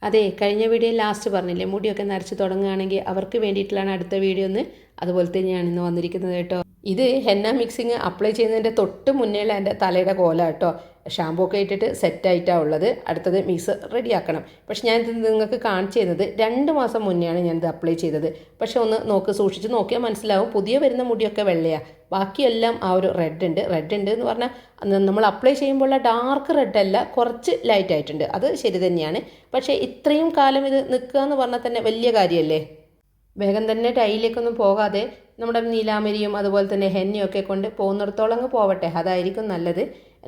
അതെ, കഴിഞ്ഞ video last പറഞ്ഞില്ലേ, മുടിയൊക്കെ നരച്ച് തുടങ്ങുകയാണെങ്കിൽ അവർക്ക് വേണ്ടിയിട്ടുള്ളതാണ് അടുത്ത വീഡിയോ എന്ന്. അതുപോലെ തന്നെയാണ് ഇന്ന് വന്നിരിക്കുന്നത് കേട്ടോ. ഇത് ഹെന്ന മിക്സിങ് അപ്ലൈ ചെയ്യുന്നതിൻ്റെ തൊട്ട് മുന്നേയുള്ള എൻ്റെ തലയുടെ കോല കേട്ടോ. ഷാമ്പൂ ഒക്കെ ഇട്ടിട്ട് സെറ്റായിട്ടാണ് ഉള്ളത്. അടുത്തത് മിക്സ് റെഡിയാക്കണം. പക്ഷെ ഞാനിത് നിങ്ങൾക്ക് കാണിച്ചു തരുന്നത് 2 മാസം മുന്നെയാണ് ഞാനിത് അപ്ലൈ ചെയ്തത്. പക്ഷെ ഒന്ന് സൂക്ഷിച്ച് നോക്കിയാൽ മനസ്സിലാവും, പുതിയ വരുന്ന മുടിയൊക്കെ വെള്ളയാണ്, ബാക്കിയെല്ലാം ആ ഒരു റെഡ് ഉണ്ട് എന്ന് പറഞ്ഞാൽ നമ്മൾ അപ്ലൈ ചെയ്യുമ്പോൾ ഡാർക്ക് റെഡ് അല്ല, കുറച്ച് ലൈറ്റ് ആയിട്ടുണ്ട്. അത് ശരി തന്നെയാണ്. പക്ഷേ ഇത്രയും കാലം ഇത് നിൽക്കുക എന്ന് പറഞ്ഞാൽ തന്നെ വലിയ കാര്യമല്ലേ. വേഗം തന്നെ ഡൈയിലേക്കൊന്നും പോകാതെ നമ്മുടെ നീലാമരിയും അതുപോലെ തന്നെ ഹെന്നയും ഒക്കെ കൊണ്ട് പോകുന്നിടത്തോളം അങ്ങ് പോവട്ടെ, അതായിരിക്കും നല്ലത്.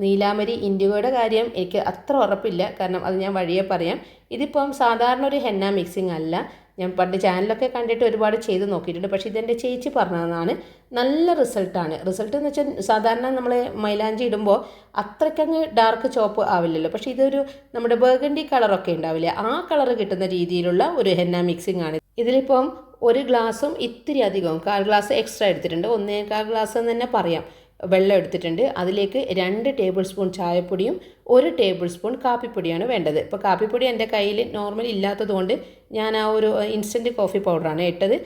നീലാമരി ഇൻഡിഗോയുടെ കാര്യം എനിക്ക് അത്ര ഉറപ്പില്ല, കാരണം അത് ഞാൻ വഴിയെ പറയാം. ഇതിപ്പം സാധാരണ ഒരു ഹെന്ന മിക്സിംഗ് അല്ല. ഞാൻ പണ്ട് ചാനലൊക്കെ കണ്ടിട്ട് ഒരുപാട് ചെയ്ത് നോക്കിയിട്ടുണ്ട്. പക്ഷേ ഇതെൻ്റെ ചേച്ചി പറഞ്ഞതാണ്, നല്ല റിസൾട്ട് എന്ന് വെച്ചാൽ സാധാരണ നമ്മൾ മൈലാഞ്ചി ഇടുമ്പോൾ അത്രയ്ക്കങ്ങ് ഡാർക്ക് ചോപ്പ് ആവില്ലല്ലോ. പക്ഷേ ഇതൊരു നമ്മുടെ ബർഗണ്ടി കളറൊക്കെ ഉണ്ടാവില്ലേ, ആ കളർ കിട്ടുന്ന രീതിയിലുള്ള ഒരു ഹെന്ന മിക്സിംഗ് ആണ്. ഇതിലിപ്പം 1 ഗ്ലാസും ഇത്തിരി അധികവും 1/4 ഗ്ലാസ് എക്സ്ട്രാ എടുത്തിട്ടുണ്ട്. 1/4 ഗ്ലാസ് എന്ന് തന്നെ പറയാം വെള്ളം എടുത്തിട്ടുണ്ട്. അതിലേക്ക് 2 ടേബിൾ സ്പൂൺ ചായപ്പൊടിയും 1 ടേബിൾ സ്പൂൺ കാപ്പിപ്പൊടിയാണ് വേണ്ടത്. ഇപ്പോൾ കാപ്പിപ്പൊടി എൻ്റെ കയ്യിൽ നോർമൽ ഇല്ലാത്തതുകൊണ്ട് ഞാൻ ആ ഒരു ഇൻസ്റ്റൻറ്റ് കോഫി പൗഡറാണ് ഇട്ടത്.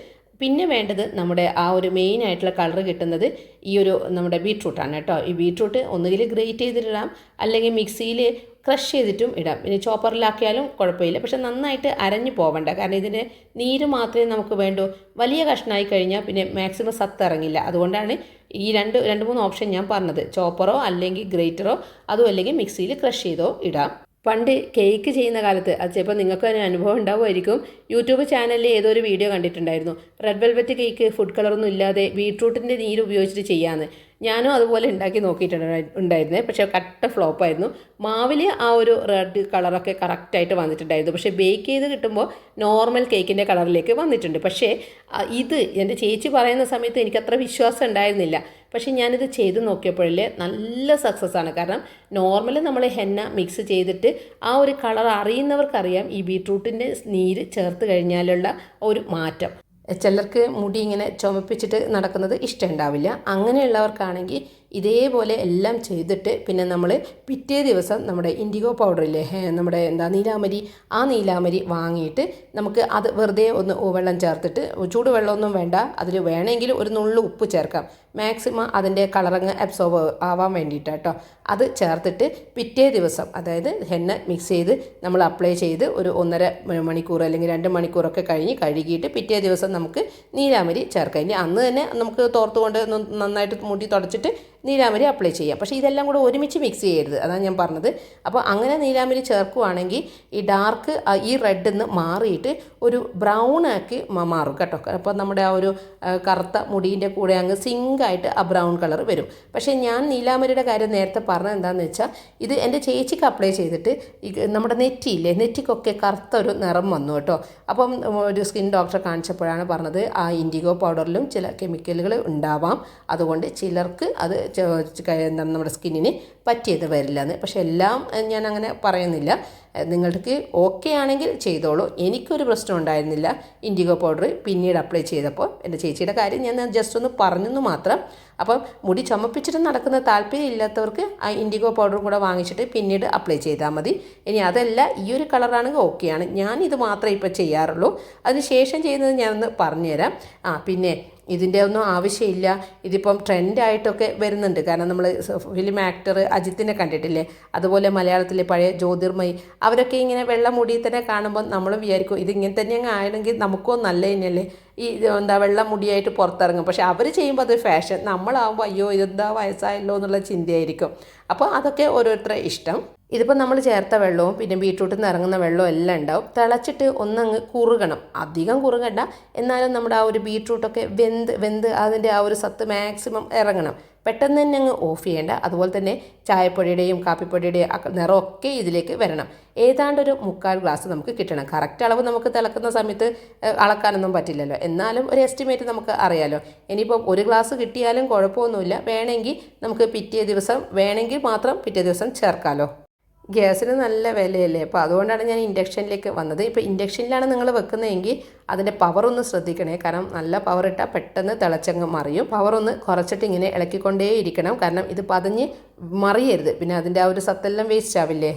പിന്നെ വേണ്ടത് നമ്മുടെ ആ ഒരു മെയിൻ ആയിട്ടുള്ള കളർ കിട്ടുന്നത് ഈ ഒരു നമ്മുടെ ബീട്രൂട്ടാണ് കേട്ടോ. ഈ ബീട്രൂട്ട് ഒന്നുകിൽ ഗ്രേറ്റ് ചെയ്തിട്ടിടാം, അല്ലെങ്കിൽ മിക്സിയിൽ ക്രഷ് ചെയ്തിട്ടും ഇടാം. പിന്നെ ചോപ്പറിലാക്കിയാലും കുഴപ്പമില്ല. പക്ഷെ നന്നായിട്ട് അരഞ്ഞു പോവണ്ട, കാരണം ഇതിൻ്റെ നീര് മാത്രമേ നമുക്ക് വേണ്ടൂ. വലിയ കഷ്ണമായി കഴിഞ്ഞാൽ പിന്നെ മാക്സിമം സത്ത് ഇറങ്ങില്ല. അതുകൊണ്ടാണ് ഈ 2-3 ഓപ്ഷൻ ഞാൻ പറഞ്ഞത്. ചോപ്പറോ അല്ലെങ്കിൽ ഗ്രേറ്ററോ, അതും അല്ലെങ്കിൽ മിക്സിയിൽ ക്രഷ് ചെയ്തോ ഇടാം. പണ്ട് കേക്ക് ചെയ്യുന്ന കാലത്ത്, അത് ചിലപ്പോൾ നിങ്ങൾക്ക് ഒരു അനുഭവം ഉണ്ടാവുമായിരിക്കും, യൂട്യൂബ് ചാനലിൽ ഏതോ ഒരു വീഡിയോ കണ്ടിട്ടുണ്ടായിരുന്നു. റെഡ് വെൽവെറ്റ് കേക്ക് ഫുഡ് കളറൊന്നും ഇല്ലാതെ ബീട്രൂട്ടിൻ്റെ നീര് ഉപയോഗിച്ചിട്ട് ചെയ്യാമെന്ന്. ഞാനും അതുപോലെ ഉണ്ടാക്കി നോക്കിയിട്ടുണ്ടായിരുന്നേ. പക്ഷേ കട്ട ഫ്ലോപ്പായിരുന്നു. മാവിൽ ആ ഒരു റെഡ് കളറൊക്കെ കറക്റ്റായിട്ട് വന്നിട്ടുണ്ടായിരുന്നു. പക്ഷേ ബേക്ക് ചെയ്ത് കിട്ടുമ്പോൾ നോർമൽ കേക്കിൻ്റെ കളറിലേക്ക് വന്നിട്ടുണ്ട്. പക്ഷേ ഇത് എൻ്റെ ചേച്ചി പറയുന്ന സമയത്ത് എനിക്കത്ര വിശ്വാസം ഉണ്ടായിരുന്നില്ല. പക്ഷേ ഞാനിത് ചെയ്ത് നോക്കിയപ്പോഴല്ലേ നല്ല സക്സസ് ആണ്. കാരണം നോർമൽ നമ്മൾ ഹെന്ന മിക്സ് ചെയ്തിട്ട് ആ ഒരു കളർ അറിയുന്നവർക്കറിയാം ഈ ബീട്രൂട്ടിൻ്റെ നീര് ചേർത്ത് കഴിഞ്ഞാലുള്ള ഒരു മാറ്റം. ചിലർക്ക് മുടി ഇങ്ങനെ ചുമപ്പിച്ചിട്ട് നടക്കുന്നത് ഇഷ്ടമുണ്ടാവില്ല. അങ്ങനെയുള്ളവർക്കാണെങ്കിൽ ഇതേപോലെ എല്ലാം ചെയ്തിട്ട് പിന്നെ നമ്മൾ പിറ്റേ ദിവസം നമ്മുടെ ഇൻഡിഗോ പൗഡറില്ലേ, നമ്മുടെ നീലാമരി, ആ നീലാമരി വാങ്ങിയിട്ട് നമുക്ക് അത് വെറുതെ ഒന്ന് വെള്ളം ചേർത്തിട്ട്, ചൂടുവെള്ളമൊന്നും വേണ്ട, അതിൽ വേണമെങ്കിൽ ഒരു നുള്ളു ഉപ്പ് ചേർക്കാം, മാക്സിമം അതിൻ്റെ കളറങ്ങ് അബ്സോർബ് ആവാൻ വേണ്ടിയിട്ട് കേട്ടോ. അത് ചേർത്തിട്ട് പിറ്റേ ദിവസം, അതായത് ഹെന്ന മിക്സ് ചെയ്ത് നമ്മൾ അപ്ലൈ ചെയ്ത് ഒരു 1.5 മണിക്കൂർ അല്ലെങ്കിൽ 2 മണിക്കൂറൊക്കെ കഴിഞ്ഞ് കഴുകിയിട്ട് പിറ്റേ ദിവസം നമുക്ക് നീലാമരി ചേർക്കാം. ഇനി അന്ന് തന്നെ നമുക്ക് തോർത്തുകൊണ്ട് നന്നായിട്ട് മുടി തുടച്ചിട്ട് നീലാമരി അപ്ലൈ ചെയ്യാം. പക്ഷേ ഇതെല്ലാം കൂടെ ഒരുമിച്ച് മിക്സ് ചെയ്യരുത്, അതാണ് ഞാൻ പറഞ്ഞത്. അപ്പോൾ അങ്ങനെ നീലാമരി ചേർക്കുവാണെങ്കിൽ ഈ ഡാർക്ക് ഈ റെഡിൽ നിന്ന് മാറിയിട്ട് ഒരു ബ്രൗൺ ആക്കി മാറും കേട്ടോ. അപ്പോൾ നമ്മുടെ ആ ഒരു കറുത്ത മുടീൻ്റെ കൂടെ അങ്ങ് സിങ്കായിട്ട് ആ ബ്രൗൺ കളർ വരും. പക്ഷേ ഞാൻ നീലാമരിയുടെ കാര്യം നേരത്തെ പറഞ്ഞത് എന്താണെന്ന് വെച്ചാൽ, ഇത് എൻ്റെ ചേച്ചിക്ക് അപ്ലൈ ചെയ്തിട്ട് നമ്മുടെ നെറ്റിക്കൊക്കെ കറുത്ത ഒരു നിറം വന്നു കേട്ടോ. അപ്പം ഒരു സ്കിൻ ഡോക്ടറെ കാണിച്ചപ്പോഴാണ് പറഞ്ഞത്, ആ ഇൻഡിഗോ പൗഡറിലും ചില കെമിക്കലുകൾ ഉണ്ടാവാം, അതുകൊണ്ട് ചിലർക്ക് അത് നമ്മുടെ സ്കിന്നിന് പറ്റിയത് വരില്ല എന്ന്. പക്ഷെ എല്ലാം ഞാൻ അങ്ങനെ പറയുന്നില്ല. നിങ്ങൾക്ക് ഓക്കെ ആണെങ്കിൽ ചെയ്തോളൂ. എനിക്കൊരു പ്രശ്നം ഉണ്ടായിരുന്നില്ല ഇൻഡിഗോ പൗഡർ പിന്നീട് അപ്ലൈ ചെയ്തപ്പോൾ. എൻ്റെ ചേച്ചിയുടെ കാര്യം ഞാൻ ജസ്റ്റ് ഒന്ന് പറഞ്ഞെന്ന് മാത്രം. അപ്പം മുടി ചുമപ്പിച്ചിട്ട് നടക്കുന്ന താല്പര്യം ഇല്ലാത്തവർക്ക് ആ ഇൻഡിഗോ പൗഡറും കൂടെ വാങ്ങിച്ചിട്ട് പിന്നീട് അപ്ലൈ ചെയ്താൽ മതി. ഇനി അതല്ല, ഈ ഒരു കളറാണെങ്കിൽ ഓക്കെയാണ്. ഞാനിത് മാത്രമേ ഇപ്പോൾ ചെയ്യാറുള്ളൂ. അതിന് ശേഷം ചെയ്യുന്നത് ഞാനൊന്ന് പറഞ്ഞുതരാം. പിന്നെ ഇതിൻ്റെ ഒന്നും ആവശ്യമില്ല. ഇതിപ്പം ട്രെൻഡായിട്ടൊക്കെ വരുന്നുണ്ട്. കാരണം നമ്മൾ ഫിലിം ആക്ടർ അജിത്തിനെ കണ്ടിട്ടില്ലേ, അതുപോലെ മലയാളത്തിലെ പഴയ ജ്യോതിർമയി, അവരൊക്കെ ഇങ്ങനെ വെള്ള മുടി തന്നെ കാണുമ്പോൾ നമ്മൾ വിചാരിക്കും ഇതിങ്ങനെ തന്നെ അങ്ങ് ആയെങ്കിൽ നമുക്കോ നല്ല തന്നെയല്ലേ, ഈ വെള്ള മുടിയായിട്ട് പുറത്തിറങ്ങും. പക്ഷെ അവർ ചെയ്യുമ്പോൾ അത് ഫാഷൻ, നമ്മളാവുമ്പോൾ അയ്യോ ഇതെന്താ വയസ്സായല്ലോ എന്നുള്ള ചിന്തയായിരിക്കും. അപ്പോൾ അതൊക്കെ ഓരോരുത്തരുടെ ഇഷ്ടം. ഇതിപ്പോൾ നമ്മൾ ചേർത്ത വെള്ളവും പിന്നെ ബീട്രൂട്ടിൽ നിന്ന് ഇറങ്ങുന്ന വെള്ളവും എല്ലാം ഉണ്ടാവും. തിളച്ചിട്ട് ഒന്നങ്ങ് കുറുകണം, അധികം കുറുകണ്ട, എന്നാലും നമ്മുടെ ആ ഒരു ബീട്രൂട്ടൊക്കെ വെന്ത് അതിൻ്റെ ആ ഒരു സത്ത് മാക്സിമം ഇറങ്ങണം. പെട്ടെന്ന് തന്നെ അങ്ങ് ഓഫ് ചെയ്യേണ്ട. അതുപോലെ തന്നെ ചായപ്പൊടിയുടെയും കാപ്പിപ്പൊടിയുടെയും നിറമൊക്കെ ഇതിലേക്ക് വരണം. ഏതാണ്ടൊരു 1/4 ഗ്ലാസ് നമുക്ക് കിട്ടണം. കറക്റ്റ് അളവ് നമുക്ക് തിളക്കുന്ന സമയത്ത് അളക്കാനൊന്നും പറ്റില്ലല്ലോ, എന്നാലും ഒരു എസ്റ്റിമേറ്റ് നമുക്ക് അറിയാമല്ലോ. ഇനിയിപ്പം 1 ഗ്ലാസ് കിട്ടിയാലും കുഴപ്പമൊന്നുമില്ല. വേണമെങ്കിൽ നമുക്ക് വേണമെങ്കിൽ മാത്രം പിറ്റേ ദിവസം ചേർക്കാമല്ലോ. ഗ്യാസിന് നല്ല വിലയല്ലേ, അപ്പോൾ അതുകൊണ്ടാണ് ഞാൻ ഇൻഡക്ഷനിലേക്ക് വന്നത്. ഇപ്പോൾ ഇൻഡക്ഷനിലാണ് നിങ്ങൾ വെക്കുന്നതെങ്കിൽ അതിൻ്റെ പവറൊന്ന് ശ്രദ്ധിക്കണേ. കാരണം നല്ല പവർ ഇട്ടാൽ പെട്ടെന്ന് തിളച്ചങ്ങ് മറിയും. പവറൊന്ന് കുറച്ചിട്ട് ഇങ്ങനെ ഇളക്കിക്കൊണ്ടേ ഇരിക്കണം, കാരണം ഇത് പതഞ്ഞ് മറിയരുത്, പിന്നെ അതിൻ്റെ ആ ഒരു സത്തെല്ലാം വേസ്റ്റ് ആവില്ലേ.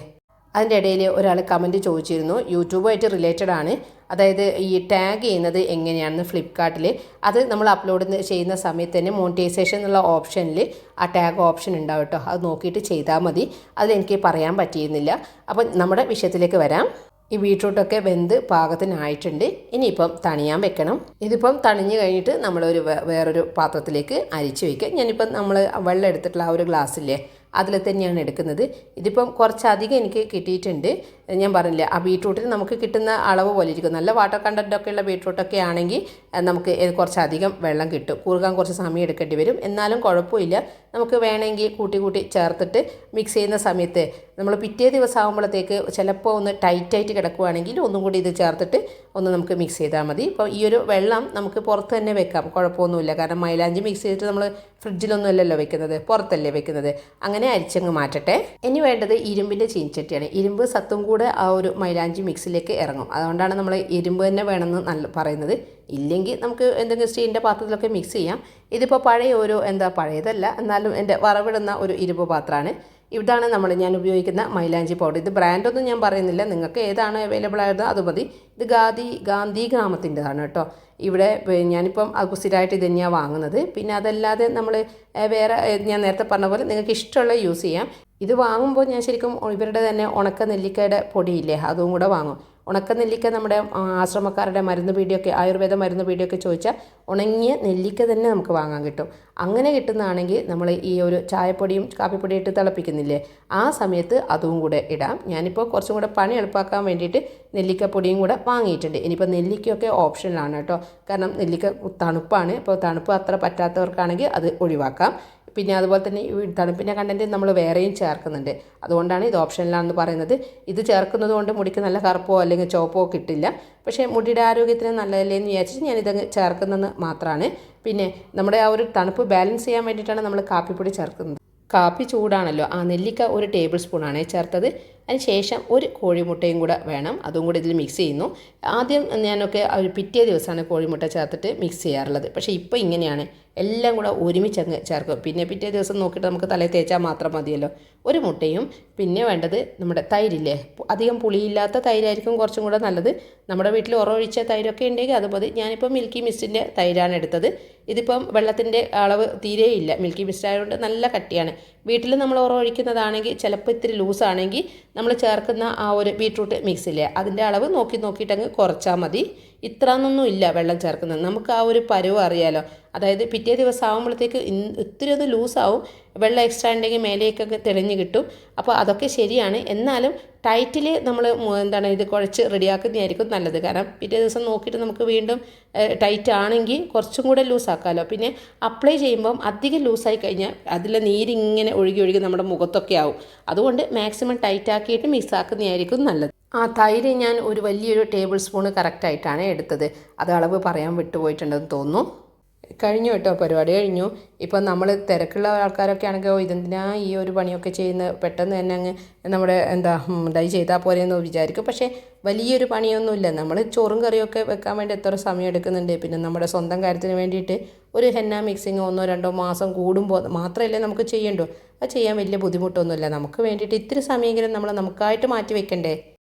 അതിൻ്റെ ഇടയിൽ ഒരാൾ കമൻറ്റ് ചോദിച്ചിരുന്നു, യൂട്യൂബുമായിട്ട് റിലേറ്റഡ് ആണ്, അതായത് ഈ ടാഗ് ചെയ്യുന്നത് എങ്ങനെയാണെന്ന് ഫ്ലിപ്കാർട്ടിൽ. അത് നമ്മൾ അപ്ലോഡ് ചെയ്യുന്ന സമയത്ത് തന്നെ മോണിറ്റൈസേഷൻ എന്നുള്ള ഓപ്ഷനിൽ ആ ടാഗ് ഓപ്ഷൻ ഉണ്ടാവും കേട്ടോ. അത് നോക്കിയിട്ട് ചെയ്താൽ മതി. അതിലെനിക്ക് പറയാൻ പറ്റിയിരുന്നില്ല. അപ്പം നമ്മുടെ വിഷയത്തിലേക്ക് വരാം. ഈ ബീട്രൂട്ടൊക്കെ വെന്ത് പാകത്തിനായിട്ടുണ്ട്. ഇനിയിപ്പം തണിയാൻ വെക്കണം. ഇതിപ്പം തണിഞ്ഞ് കഴിഞ്ഞിട്ട് നമ്മളൊരു വേറൊരു പാത്രത്തിലേക്ക് അരിച്ച് വയ്ക്കുക. ഞാനിപ്പം നമ്മൾ വെള്ളം എടുത്തിട്ടുള്ള ആ ഒരു ഗ്ലാസ്സില്ലേ, അതിൽ തന്നെയാണ് എടുക്കുന്നത്. ഇതിപ്പം കുറച്ചധികം എനിക്ക് കിട്ടിയിട്ടുണ്ട്. ഞാൻ പറഞ്ഞില്ലേ, ആ ബീട്രൂട്ടിന് നമുക്ക് കിട്ടുന്ന അളവ് പോലെ ഇരിക്കും. നല്ല വാട്ടർ കണ്ടൻറ്റൊക്കെ ഉള്ള ബീട്രൂട്ടൊക്കെ ആണെങ്കിൽ നമുക്ക് കുറച്ചധികം വെള്ളം കിട്ടും. കുറുകാൻ കുറച്ച് സമയം എടുക്കേണ്ടി വരും. എന്നാലും കുഴപ്പമില്ല. നമുക്ക് വേണമെങ്കിൽ കൂട്ടി ചേർത്തിട്ട് മിക്സ് ചെയ്യുന്ന സമയത്ത് നമ്മൾ പിറ്റേ ദിവസം ആകുമ്പോഴത്തേക്ക് ചിലപ്പോൾ ഒന്ന് ടൈറ്റായിട്ട് കിടക്കുകയാണെങ്കിൽ ഒന്നും കൂടി ഇത് ചേർത്തിട്ട് ഒന്ന് നമുക്ക് മിക്സ് ചെയ്താൽ മതി. ഇപ്പോൾ ഈ ഒരു വെള്ളം നമുക്ക് പുറത്ത് തന്നെ വെക്കാം, കുഴപ്പമൊന്നുമില്ല. കാരണം മൈലാഞ്ചി മിക്സ് ചെയ്തിട്ട് നമ്മൾ ഫ്രിഡ്ജിലൊന്നും അല്ലല്ലോ വെക്കുന്നത്, പുറത്തല്ലേ വെക്കുന്നത്. അങ്ങനെ അരിച്ചങ്ങ് മാറ്റട്ടെ. ഇനി വേണ്ടത് ഇരുമ്പിൻ്റെ ചീനിച്ചട്ടിയാണ്. ഇരുമ്പ് സത്തും കൂടെ ആ ഒരു മൈലാഞ്ചി മിക്സിലേക്ക് ഇറങ്ങും. അതുകൊണ്ടാണ് നമ്മൾ ഇരുമ്പ് തന്നെ വേണമെന്ന് പറയുന്നത്. ഇല്ലെങ്കിൽ നമുക്ക് എന്തെങ്കിലും സ്റ്റീലിൻ്റെ പാത്രത്തിലൊക്കെ മിക്സ് ചെയ്യാം. ഇതിപ്പോൾ പഴയ ഒരു പഴയതല്ല, എന്നാലും എൻ്റെ വറവിടുന്ന ഒരു ഇരുമ്പ് പാത്രമാണ്. ഇതാണ് ഞാൻ ഉപയോഗിക്കുന്ന മൈലാഞ്ചി പൗഡർ. ഇത് ബ്രാൻഡൊന്നും ഞാൻ പറയുന്നില്ല, നിങ്ങൾക്ക് ഏതാണ് അവൈലബിൾ ആയത് അത് മതി. ഇത് ഗാന്ധി ഗ്രാമത്തിൻ്റെതാണ് കേട്ടോ. ഇവിടെ ഞാനിപ്പം സ്ഥിരമായിട്ട് ഇത് തന്നെയാണ് വാങ്ങുന്നത്. പിന്നെ അതല്ലാതെ നമ്മൾ വേറെ ഞാൻ നേരത്തെ പറഞ്ഞ പോലെ നിങ്ങൾക്ക് ഇഷ്ടമുള്ള യൂസ് ചെയ്യാം. ഇത് വാങ്ങുമ്പോൾ ഞാൻ ശരിക്കും ഇവരുടെ തന്നെ ഉണക്ക നെല്ലിക്കയുടെ പൊടിയില്ലേ, അതും കൂടെ വാങ്ങും. ഉണക്ക നെല്ലിക്ക നമ്മുടെ ആശ്രമക്കാരുടെ മരുന്ന് പീടിയൊക്കെ, ആയുർവേദ മരുന്ന് പീടിയൊക്കെ ചോദിച്ചാൽ ഉണങ്ങിയ നെല്ലിക്ക തന്നെ നമുക്ക് വാങ്ങാൻ കിട്ടും. അങ്ങനെ കിട്ടുന്നതാണെങ്കിൽ നമ്മൾ ഈ ഒരു ചായപ്പൊടിയും കാപ്പിപ്പൊടിയും ഇട്ട് തിളപ്പിക്കുന്നില്ലേ, ആ സമയത്ത് അതും കൂടെ ഇടാം. ഞാനിപ്പോൾ കുറച്ചും കൂടെ പണി എളുപ്പമാക്കാൻ വേണ്ടിയിട്ട് നെല്ലിക്കപ്പൊടിയും കൂടെ വാങ്ങിയിട്ടുണ്ട്. ഇനിയിപ്പോൾ നെല്ലിക്കയൊക്കെ ഓപ്ഷനിലാണ് കേട്ടോ. കാരണം നെല്ലിക്ക തണുപ്പാണ്. ഇപ്പോൾ തണുപ്പ് അത്ര പറ്റാത്തവർക്കാണെങ്കിൽ അത് ഒഴിവാക്കാം. പിന്നെ അതുപോലെ തന്നെ ഈ തണുപ്പിൻ്റെ കണ്ടൻറ്റ് നമ്മൾ വേറെയും ചേർക്കുന്നുണ്ട്. അതുകൊണ്ടാണ് ഇത് ഓപ്ഷനിലാണെന്ന് പറയുന്നത്. ഇത് ചേർക്കുന്നത് കൊണ്ട് മുടിക്ക് നല്ല കറുപ്പോ അല്ലെങ്കിൽ ചുവപ്പോ കിട്ടില്ല. പക്ഷേ മുടിയുടെ ആരോഗ്യത്തിന് നല്ലതല്ലേ എന്ന് വിചാരിച്ചിട്ട് ഞാനിതങ്ങ് ചേർക്കുന്നതെന്ന് മാത്രമാണ്. പിന്നെ നമ്മുടെ ആ ഒരു തണുപ്പ് ബാലൻസ് ചെയ്യാൻ വേണ്ടിയിട്ടാണ് നമ്മൾ കാപ്പിപ്പൊടി ചേർക്കുന്നത്. കാപ്പി ചൂടാണല്ലോ, ആ നെല്ലിക്ക ഒരു ടേബിൾ സ്പൂണാണ് ചേർത്തത്. അതിന് ശേഷം ഒരു കോഴിമുട്ടയും കൂടെ വേണം, അതും കൂടി ഇതിൽ മിക്സ് ചെയ്യുന്നു. ആദ്യം ഞാനൊക്കെ ഒരു പിറ്റേ ദിവസമാണ് കോഴിമുട്ട ചേർത്തിട്ട് മിക്സ് ചെയ്യാറുള്ളത്. പക്ഷേ ഇപ്പോൾ ഇങ്ങനെയാണ്, എല്ലാം കൂടെ ഒരുമിച്ചങ്ങ് ചേർക്കും. പിന്നെ പിറ്റേ ദിവസം നോക്കിയിട്ട് നമുക്ക് തലയിൽ തേച്ചാൽ മാത്രം മതിയല്ലോ. ഒരു മുട്ടയും പിന്നെ വേണ്ടത് നമ്മുടെ തൈരില്ലേ, അധികം പുളിയില്ലാത്ത തൈരായിരിക്കും കുറച്ചും കൂടെ നല്ലത്. നമ്മുടെ വീട്ടിൽ ഉറവൊഴിച്ച തൈരൊക്കെ ഉണ്ടെങ്കിൽ അത് മതി. ഞാനിപ്പോൾ മിൽക്കി മിസ്റ്റിൻ്റെ തൈരാണ് എടുത്തത്. ഇതിപ്പം വെള്ളത്തിൻ്റെ അളവ് തീരെയില്ല, മിൽക്കി മിസ്റ്റ് ആയതുകൊണ്ട് നല്ല കട്ടിയാണ്. വീട്ടിൽ നമ്മൾ ഉറവൊഴിക്കുന്നതാണെങ്കിൽ ചിലപ്പോൾ ഇത്തിരി ലൂസാണെങ്കിൽ നമ്മൾ ചേർക്കുന്ന ആ ഒരു ബീട്രൂട്ട് മിക്സില്ലേ, അതിൻ്റെ അളവ് നോക്കിയിട്ടങ്ങ് കുറച്ചാൽ മതി. ഇത്രയൊന്നും ഇല്ല വെള്ളം ചേർക്കുന്നത്. നമുക്ക് ആ ഒരു പരുവ് അറിയാലോ. അതായത് പിറ്റേ ദിവസം ആകുമ്പോഴത്തേക്ക് ഇത്തിരി ഒന്ന് ലൂസാവും. വെള്ളം എക്സ്ട്രാ ഉണ്ടെങ്കിൽ മേലേക്കൊക്കെ തെളിഞ്ഞ് കിട്ടും. അപ്പോൾ അതൊക്കെ ശരിയാണ്. എന്നാലും ടൈറ്റിൽ നമ്മൾ ഇത് കുഴച്ച് റെഡിയാക്കുന്നതായിരിക്കും നല്ലത്. കാരണം പിറ്റേ ദിവസം നോക്കിയിട്ട് നമുക്ക് വീണ്ടും ടൈറ്റ് ആണെങ്കിൽ കുറച്ചും കൂടെ ലൂസാക്കാമല്ലോ. പിന്നെ അപ്ലൈ ചെയ്യുമ്പം അധികം ലൂസായി കഴിഞ്ഞാൽ അതിലെ നീരിങ്ങനെ ഒഴുകി നമ്മുടെ മുഖത്തൊക്കെ ആവും. അതുകൊണ്ട് മാക്സിമം ടൈറ്റ് ആക്കിയിട്ട് മിക്സ് ആക്കുന്നതായിരിക്കും നല്ലത്. ആ തൈര് ഞാൻ ഒരു വലിയൊരു ടേബിൾ സ്പൂണ് കറക്റ്റായിട്ടാണ് എടുത്തത്. അത് അളവ് പറയാൻ വിട്ടുപോയിട്ടുണ്ടെന്ന് തോന്നുന്നു. കഴിഞ്ഞു കേട്ടോ, പരിപാടി കഴിഞ്ഞു. ഇപ്പം നമ്മൾ തിരക്കുള്ള ആൾക്കാരൊക്കെ ആണെങ്കിൽ ഇതെന്തിനാ ഈ ഒരു പണിയൊക്കെ ചെയ്യുന്നത്, പെട്ടെന്ന് തന്നെ അങ്ങ് നമ്മുടെ ഇതായി ചെയ്താൽ പോരെയെന്ന് വിചാരിക്കും. പക്ഷേ വലിയൊരു പണിയൊന്നുമില്ല. നമ്മൾ ചോറും കറിയൊക്കെ വെക്കാൻ വേണ്ടി എത്ര സമയം എടുക്കുന്നുണ്ട്. പിന്നെ നമ്മുടെ സ്വന്തം കാര്യത്തിന് വേണ്ടിയിട്ട് ഒരു ഹെന്ന മിക്സിങ് 1-2 മാസം കൂടുമ്പോൾ മാത്രമല്ലേ നമുക്ക് ചെയ്യണ്ടൂ. അത് ചെയ്യാൻ വലിയ ബുദ്ധിമുട്ടൊന്നുമില്ല. നമുക്ക് വേണ്ടിയിട്ട് ഇത്തിരി സമയമെങ്കിലും നമുക്കായിട്ട് മാറ്റി വെക്കണ്ടേ.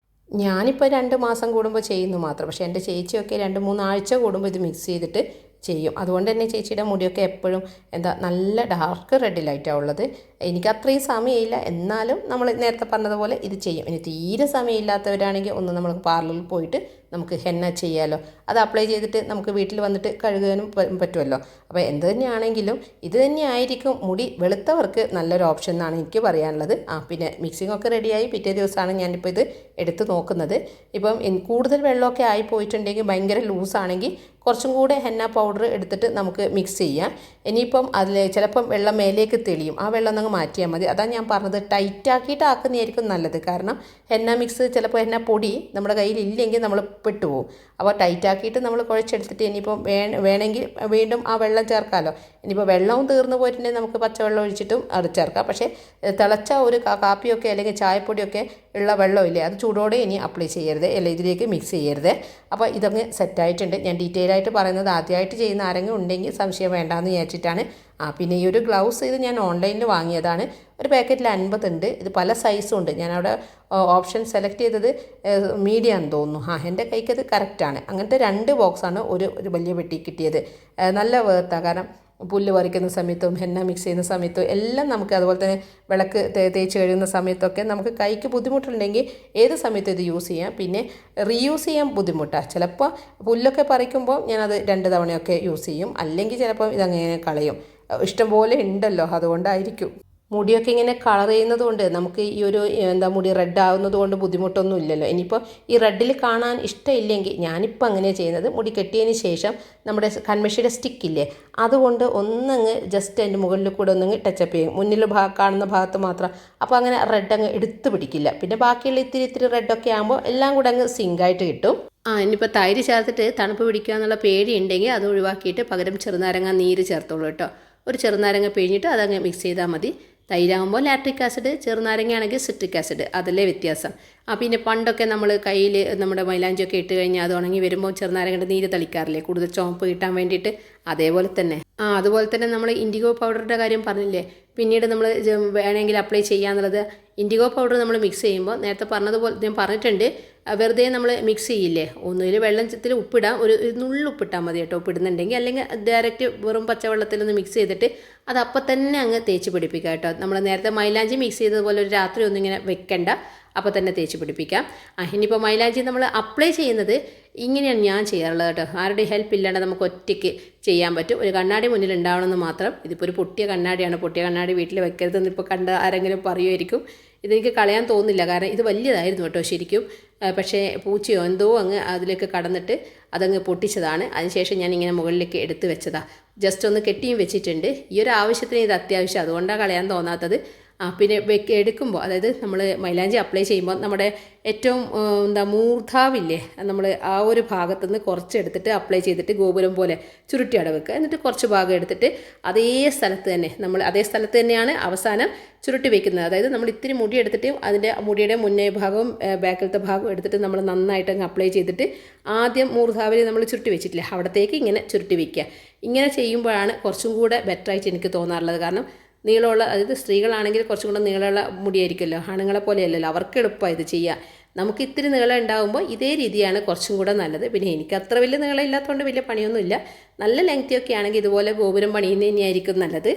ഞാനിപ്പോൾ 2 മാസം കൂടുമ്പോൾ ചെയ്യുന്നു മാത്രം. പക്ഷേ എൻ്റെ ചേച്ചിയൊക്കെ 2-3 ആഴ്ച കൂടുമ്പോൾ ഇത് മിക്സ് ചെയ്തിട്ട് ചെയ്യും. അതുകൊണ്ട് തന്നെ ചേച്ചിയുടെ മുടിയൊക്കെ എപ്പോഴും നല്ല ഡാർക്ക് റെഡിലായിട്ടാണ് ഉള്ളത്. എനിക്ക് അത്രയും സമയമില്ല, എന്നാലും നമ്മൾ നേരത്തെ പറഞ്ഞതുപോലെ ഇത് ചെയ്യും. ഇനി തീരെ സമയമില്ലാത്തവരാണെങ്കിൽ ഒന്ന് നമ്മൾ പാർലറിൽ പോയിട്ട് നമുക്ക് ഹെന്ന ചെയ്യാമല്ലോ. അത് അപ്ലൈ ചെയ്തിട്ട് നമുക്ക് വീട്ടിൽ വന്നിട്ട് കഴുകാനും പറ്റുമല്ലോ. അപ്പോൾ എന്ത് തന്നെയാണെങ്കിലും ഇത് തന്നെയായിരിക്കും മുടി വെളുത്തവർക്ക് നല്ലൊരു ഓപ്ഷൻ എന്നാണ് എനിക്ക് പറയാനുള്ളത്. പിന്നെ മിക്സിംഗ് ഒക്കെ റെഡിയായി പിറ്റേ ദിവസമാണ് ഞാനിപ്പോൾ ഇത് എടുത്ത് നോക്കുന്നത്. ഇപ്പം കൂടുതൽ വെള്ളമൊക്കെ ആയി പോയിട്ടുണ്ടെങ്കിൽ ഭയങ്കര ലൂസാണെങ്കിൽ കുറച്ചും കൂടെ ഹെന്ന പൗഡർ എടുത്തിട്ട് നമുക്ക് മിക്സ് ചെയ്യാം. ഇനിയിപ്പം അതിൽ ചിലപ്പം വെള്ളം മേലേക്ക് തെളിയും, ആ വെള്ളം ഒന്ന് മാറ്റിയാൽ മതി. അതാണ് ഞാൻ പറഞ്ഞത്, ടൈറ്റാക്കിയിട്ട് ആക്കുന്നതായിരിക്കും നല്ലത്. കാരണം ഹെന്ന മിക്സ് ചിലപ്പോൾ ഹെന്ന പൊടി നമ്മുടെ കയ്യിൽ ഇല്ലെങ്കിൽ നമ്മൾ പെട്ടുപോകും. അപ്പോൾ ടൈറ്റാക്കിയിട്ട് നമ്മൾ കുഴച്ചെടുത്തിട്ട് ഇനിയിപ്പം വേണമെങ്കിൽ വീണ്ടും ആ വെള്ളം ചേർക്കാമല്ലോ. ഇനിയിപ്പോൾ വെള്ളവും തീർന്നു പോയിട്ടുണ്ടെങ്കിൽ നമുക്ക് പച്ചവെള്ളം ഒഴിച്ചിട്ടും അത് ചേർക്കാം. പക്ഷേ തിളച്ച ഒരു കാപ്പിയൊക്കെ അല്ലെങ്കിൽ ചായപ്പൊടിയൊക്കെ ഉള്ള വെള്ളമില്ലേ, അത് ചൂടോടെ ഇനി അപ്ലൈ ചെയ്യരുത്, അല്ല ഇതിലേക്ക് മിക്സ് ചെയ്യരുത്. അപ്പോൾ ഇതങ്ങ് സെറ്റായിട്ടുണ്ട്. ഞാൻ ഡീറ്റെയിൽ ആയിട്ട് പറയുന്നത് ആദ്യമായിട്ട് ചെയ്യുന്ന ആരെങ്കിലും ഉണ്ടെങ്കിൽ സംശയം വേണ്ടാന്ന് വിചാരിച്ചിട്ടാണ്. പിന്നെ ഈ ഒരു ഗ്ലൗസ് ഇത് ഞാൻ ഓൺലൈനിൽ വാങ്ങിയതാണ്. ഒരു പാക്കറ്റിൽ 50 ഉണ്ട്. ഇത് പല സൈസും ഉണ്ട്. ഞാനവിടെ ഓപ്ഷൻ സെലക്ട് ചെയ്തത് മീഡിയം ആണെന്ന് തോന്നുന്നു. എൻ്റെ കൈക്ക് അത് കറക്റ്റാണ്. അങ്ങനത്തെ 2 ബോക്സാണ് ഒരു വലിയ പെട്ടി കിട്ടിയത്. നല്ല വേർത്താണ്. കാരണം പുല്ല് പറിക്കുന്ന സമയത്തും ഹെന്ന മിക്സ് ചെയ്യുന്ന സമയത്തും എല്ലാം നമുക്ക്, അതുപോലെ തന്നെ വിളക്ക് തേച്ച് കഴുകുന്ന സമയത്തൊക്കെ നമുക്ക് കൈക്ക് ബുദ്ധിമുട്ടുണ്ടെങ്കിൽ ഏത് സമയത്തും ഇത് യൂസ് ചെയ്യാം. പിന്നെ റീയൂസ് ചെയ്യാൻ ബുദ്ധിമുട്ടാണ്. ചിലപ്പോൾ പുല്ലൊക്കെ പറിക്കുമ്പോൾ ഞാനത് 2 തവണയൊക്കെ യൂസ് ചെയ്യും. അല്ലെങ്കിൽ ചിലപ്പോൾ ഇതങ്ങനെ കളയും. ഇഷ്ടംപോലെ ഉണ്ടല്ലോ, അതുകൊണ്ടായിരിക്കും. മുടിയൊക്കെ ഇങ്ങനെ കളർ ചെയ്യുന്നത് കൊണ്ട് നമുക്ക് ഈ ഒരു മുടി റെഡ് ആവുന്നത് കൊണ്ട് ബുദ്ധിമുട്ടൊന്നും ഇല്ലല്ലോ. ഇനിയിപ്പോൾ ഈ റെഡിൽ കാണാൻ ഇഷ്ടമില്ലെങ്കിൽ ഞാനിപ്പോൾ അങ്ങനെ ചെയ്യുന്നത്, മുടി കെട്ടിയതിന് ശേഷം നമ്മുടെ കൺമഷിയുടെ സ്റ്റിക്കില്ലേ അതുകൊണ്ട് ഒന്നങ്ങ് ജസ്റ്റ് അതിൻ്റെ മുകളിൽ കൂടെ ഒന്നങ്ങ് ടച്ചപ്പ് ചെയ്യും, മുന്നിൽ കാണുന്ന ഭാഗത്ത് മാത്രം. അപ്പോൾ അങ്ങനെ റെഡ് അങ്ങ് എടുത്ത് പിടിക്കില്ല. പിന്നെ ബാക്കിയുള്ള ഇത്തിരി റെഡൊക്കെ ആകുമ്പോൾ എല്ലാം കൂടെ അങ്ങ് സിങ്കായിട്ട് കിട്ടും. ഇനിയിപ്പോൾ തൈര് ചേർത്തിട്ട് തണുപ്പ് പിടിക്കുക എന്നുള്ള പേടി ഉണ്ടെങ്കിൽ അത് ഒഴിവാക്കിയിട്ട് പകരം ചെറുനാരങ്ങ നീര് ചേർത്തോളൂ കേട്ടോ. ഒരു ചെറുനാരങ്ങ പിഴിഞ്ഞിട്ട് അതങ്ങ് മിക്സ് ചെയ്താൽ മതി. തൈരാകുമ്പോൾ ലാക്റ്റിക് ആസിഡ്, ചെറുനാരങ്ങയാണെങ്കിൽ സിട്രിക് ആസിഡ്, അതല്ലേ വ്യത്യാസം. പിന്നെ പണ്ടൊക്കെ നമ്മൾ കയ്യിൽ നമ്മുടെ മൈലാഞ്ചിയൊക്കെ ഇട്ട് കഴിഞ്ഞാൽ അത് ഉണങ്ങി വരുമ്പോൾ ചെറുനാരങ്ങയുടെ നീര് തളിക്കാറില്ലേ കൂടുതൽ ചുവപ്പ് കിട്ടാൻ വേണ്ടിയിട്ട്, അതേപോലെ തന്നെ. അതുപോലെ തന്നെ നമ്മൾ ഇൻഡിഗോ പൗഡറിൻ്റെ കാര്യം പറഞ്ഞില്ലേ, പിന്നീട് നമ്മൾ വേണമെങ്കിൽ അപ്ലൈ ചെയ്യാന്നുള്ളത്. ഇൻഡിഗോ പൗഡർ നമ്മൾ മിക്സ് ചെയ്യുമ്പോൾ നേരത്തെ പറഞ്ഞതുപോലെ ഞാൻ പറഞ്ഞിട്ടുണ്ട്, വെറുതെ നമ്മൾ മിക്സ് ചെയ്യില്ലേ, ഒന്നുകിൽ വെള്ളത്തിൽ ഉപ്പിടാം, ഒരു നുള്ളു ഉപ്പിട്ടാൽ മതി കേട്ടോ ഉപ്പിടുന്നുണ്ടെങ്കിൽ. അല്ലെങ്കിൽ ഡയറക്റ്റ് വെറും പച്ചവെള്ളത്തിലൊന്ന് മിക്സ് ചെയ്തിട്ട് അത് അപ്പം തന്നെ അങ്ങ് തേച്ച് പിടിപ്പിക്കുക കേട്ടോ. നമ്മൾ നേരത്തെ മൈലാഞ്ചി മിക്സ് ചെയ്തതുപോലെ ഒരു രാത്രി ഒന്നും ഇങ്ങനെ വെക്കണ്ട, അപ്പോൾ തന്നെ തേച്ച് പിടിപ്പിക്കാം. ഇനിയിപ്പോൾ മൈലാഞ്ചി നമ്മൾ അപ്ലൈ ചെയ്യുന്നത് ഇങ്ങനെയാണ് ഞാൻ ചെയ്യാറുള്ളത് കേട്ടോ. ആരുടെ ഹെൽപ്പ് ഇല്ലാണ്ട് നമുക്ക് ഒറ്റയ്ക്ക് ചെയ്യാൻ പറ്റും. ഒരു കണ്ണാടി മുന്നിൽ ഉണ്ടാവണമെന്ന് മാത്രം. ഇതിപ്പോൾ ഒരു പൊട്ടിയ കണ്ണാടിയാണ്. പൊട്ടിയ കണ്ണാടി വീട്ടിൽ വെക്കരുതെന്ന് ഇപ്പോൾ കണ്ട ആരെങ്കിലും പറയുമായിരിക്കും. ഇതെനിക്ക് കളയാൻ തോന്നുന്നില്ല, കാരണം ഇത് വലിയതായിരുന്നു കേട്ടോ ശരിക്കും. പക്ഷേ പൂച്ചയോ എന്തോ അങ്ങ് അതിലേക്ക് കടന്നിട്ട് അതങ്ങ് പൊട്ടിച്ചതാണ്. അതിനുശേഷം ഞാൻ ഇങ്ങനെ മുകളിലേക്ക് എടുത്ത് വെച്ചതാണ്. ജസ്റ്റ് ഒന്ന് കെട്ടിയും വെച്ചിട്ടുണ്ട്. ഈ ഒരു ആവശ്യത്തിന് ഇത് അത്യാവശ്യം, അതുകൊണ്ടാണ് കളയാൻ തോന്നാത്തത്. പിന്നെ എടുക്കുമ്പോൾ, അതായത് നമ്മൾ മൈലാഞ്ചി അപ്ലൈ ചെയ്യുമ്പോൾ നമ്മുടെ ഏറ്റവും മൂർധാവില്ലേ, നമ്മൾ ആ ഒരു ഭാഗത്തുനിന്ന് കുറച്ച് എടുത്തിട്ട് അപ്ലൈ ചെയ്തിട്ട് ഗോപുരം പോലെ ചുരുട്ടി അടവെക്കുക. എന്നിട്ട് കുറച്ച് ഭാഗം എടുത്തിട്ട് അതേ സ്ഥലത്ത് തന്നെയാണ് അവസാനം ചുരുട്ടി വയ്ക്കുന്നത്. അതായത് നമ്മൾ ഇത്തിരി മുടി എടുത്തിട്ട് അതിൻ്റെ മുടിയുടെ മുന്നേ ഭാഗവും ബാക്കിലത്തെ ഭാഗവും എടുത്തിട്ട് നമ്മൾ നന്നായിട്ട് അങ്ങ് അപ്ലൈ ചെയ്തിട്ട് ആദ്യം മൂർധാവിൽ നമ്മൾ ചുരുട്ടി വെച്ചിട്ടില്ലേ അവിടത്തേക്ക് ഇങ്ങനെ ചുരുട്ടി വയ്ക്കുക. ഇങ്ങനെ ചെയ്യുമ്പോഴാണ് കുറച്ചും കൂടെ ബെറ്ററായിട്ട് എനിക്ക് തോന്നാറുള്ളത്. കാരണം നീളമുള്ള, അതായത് സ്ത്രീകളാണെങ്കിൽ കുറച്ചും കൂടെ നീളമുള്ള മുടിയായിരിക്കുമല്ലോ, ആണുങ്ങളെ പോലെയല്ലല്ലോ, അവർക്ക് എളുപ്പമാണ് ഇത് ചെയ്യാൻ. നമുക്ക് ഇത്തിരി നീളം ഉണ്ടാകുമ്പോൾ ഇതേ രീതിയാണ് കുറച്ചും കൂടെ നല്ലത്. പിന്നെ എനിക്ക് അത്ര വലിയ നീളം ഇല്ലാത്തതുകൊണ്ട് വലിയ പണിയൊന്നുമില്ല. നല്ല ലെങ്തിയൊക്കെ ആണെങ്കിൽ ഇതുപോലെ ഗോപുരം പണിയുന്നത് തന്നെയായിരിക്കും നല്ലത്.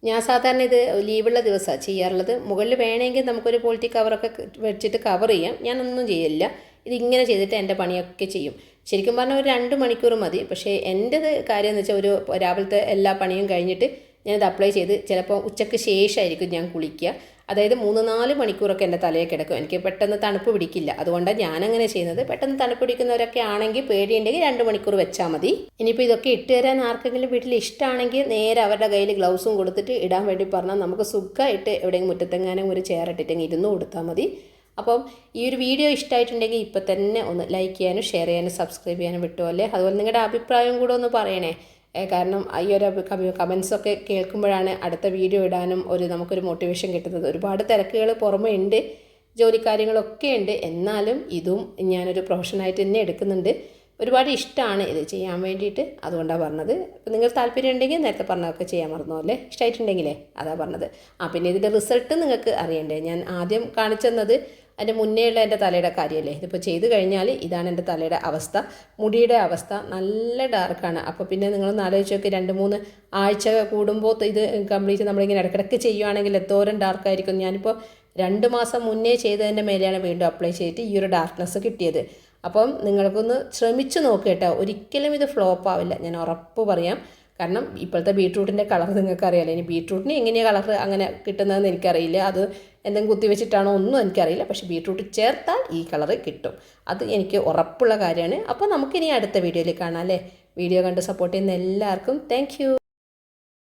ഞാൻ സാധാരണ ഇത് ലീവുള്ള ദിവസമാണ് ചെയ്യാറുള്ളത്. മുകളിൽ വേണമെങ്കിൽ നമുക്കൊരു പോളിറ്റി കവറൊക്കെ വെച്ചിട്ട് കവർ ചെയ്യാം. ഞാനൊന്നും ചെയ്യില്ല, ഇതിങ്ങനെ ചെയ്തിട്ട് എൻ്റെ പണിയൊക്കെ ചെയ്യും. ശരിക്കും പറഞ്ഞാൽ ഒരു 2 മണിക്കൂർ മതി. പക്ഷേ എൻ്റേത് കാര്യം എന്ന് വെച്ചാൽ ഒരു രാവിലത്തെ എല്ലാ പണിയും കഴിഞ്ഞിട്ട് ഞാനത് അപ്ലൈ ചെയ്ത് ചിലപ്പോൾ ഉച്ചയ്ക്ക് ശേഷമായിരിക്കും ഞാൻ കുളിക്കുക. അതായത് 3-4 മണിക്കൂറൊക്കെ എൻ്റെ തലയിൽ കിടക്കും. എനിക്ക് പെട്ടെന്ന് തണുപ്പ് പിടിക്കില്ല, അതുകൊണ്ടാണ് ഞാനങ്ങനെ ചെയ്യുന്നത്. പെട്ടെന്ന് തണുപ്പ് പിടിക്കുന്നവരൊക്കെ ആണെങ്കിൽ പേടിയുണ്ടെങ്കിൽ 2 മണിക്കൂർ വെച്ചാൽ മതി. ഇനിയിപ്പോൾ ഇതൊക്കെ ഇട്ട് തരാൻ ആർക്കെങ്കിലും വീട്ടിൽ ഇഷ്ടമാണെങ്കിൽ നേരെ അവരുടെ കയ്യിൽ ഗ്ലൗസും കൊടുത്തിട്ട് ഇടാൻ വേണ്ടി പറഞ്ഞാൽ നമുക്ക് സുഖമായിട്ട് എവിടെയെങ്കിലും മുറ്റത്തെങ്ങാനും ഒരു ചെയർ ഇട്ടിട്ടെങ്കിൽ ഇരുന്ന് കൊടുത്താൽ മതി. അപ്പം ഈ ഒരു വീഡിയോ ഇഷ്ടമായിട്ടുണ്ടെങ്കിൽ ഇപ്പോൾ തന്നെ ഒന്ന് ലൈക്ക് ചെയ്യാനും ഷെയർ ചെയ്യാനും സബ്സ്ക്രൈബ് ചെയ്യാനും വിട്ടുമല്ലേ. അതുപോലെ നിങ്ങളുടെ അഭിപ്രായം കൂടെ ഒന്ന് പറയണേ. കാരണം ഈ ഒരു കമൻസൊക്കെ കേൾക്കുമ്പോഴാണ് അടുത്ത വീഡിയോ ഇടാനും നമുക്കൊരു മോട്ടിവേഷൻ കിട്ടുന്നത്. ഒരുപാട് തിരക്കുകൾ പുറമെ ഉണ്ട്, ജോലിക്കാര്യങ്ങളൊക്കെ ഉണ്ട്. എന്നാലും ഇതും ഞാനൊരു പ്രൊഫഷനായിട്ട് തന്നെ എടുക്കുന്നുണ്ട്. ഒരുപാട് ഇഷ്ടമാണ് ഇത് ചെയ്യാൻ വേണ്ടിയിട്ട്, അതുകൊണ്ടാണ് പറഞ്ഞത്. അപ്പോൾ നിങ്ങൾ താല്പര്യം ഉണ്ടെങ്കിൽ നേരത്തെ പറഞ്ഞതൊക്കെ ചെയ്യാൻ മറന്നോ അല്ലേ, ഇഷ്ടമായിട്ടുണ്ടെങ്കിലേ അതാണ് പറഞ്ഞത്. പിന്നെ ഇതിൻ്റെ റിസൾട്ട് നിങ്ങൾക്ക് അറിയണ്ടേ. ഞാൻ ആദ്യം കാണിച്ചെന്നത് അതിൻ്റെ മുന്നേയുള്ള എൻ്റെ തലയുടെ കാര്യമല്ലേ. ഇതിപ്പോൾ ചെയ്ത് കഴിഞ്ഞാൽ ഇതാണ് എൻ്റെ തലയുടെ അവസ്ഥ, മുടിയുടെ അവസ്ഥ നല്ല ഡാർക്കാണ്. അപ്പോൾ പിന്നെ നിങ്ങളൊന്ന് ആലോചിച്ച് നോക്കി, 2-3 ആഴ്ച കൂടുമ്പോൾ ഇത് കംപ്ലീറ്റ് നമ്മളിങ്ങനെ ഇടയ്ക്കിടയ്ക്ക് ചെയ്യുകയാണെങ്കിൽ എന്തോരം ഡാർക്കായിരിക്കും. ഞാനിപ്പോൾ 2 മാസം മുന്നേ ചെയ്തതിൻ്റെ മേലെയാണ് വീണ്ടും അപ്ലൈ ചെയ്തിട്ട് ഈ ഒരു ഡാർക്ക്നെസ് കിട്ടിയത്. അപ്പം നിങ്ങൾക്കൊന്ന് ശ്രമിച്ചു നോക്കുക കേട്ടോ. ഒരിക്കലും ഇത് ഫ്ലോപ്പ് ആവില്ല, ഞാൻ ഉറപ്പ് പറയാം. കാരണം ഇപ്പോഴത്തെ ബീട്രൂട്ടിൻ്റെ കളർ നിങ്ങൾക്ക് അറിയാമല്ലോ. ഇനി ബീട്രൂട്ടിന് എങ്ങനെയാണ് കളർ അങ്ങനെ കിട്ടുന്നതെന്ന് എനിക്കറിയില്ല, അത് എന്തെങ്കിലും കുത്തി വെച്ചിട്ടാണോ ഒന്നും എനിക്കറിയില്ല. പക്ഷേ ബീട്രൂട്ട് ചേർത്താൽ ഈ കളർ കിട്ടും, അത് എനിക്ക് ഉറപ്പുള്ള കാര്യമാണ്. അപ്പോൾ നമുക്കിനി അടുത്ത വീഡിയോയിൽ കാണാം അല്ലേ. വീഡിയോ കണ്ട് സപ്പോർട്ട് ചെയ്യുന്ന എല്ലാവർക്കും താങ്ക് യു.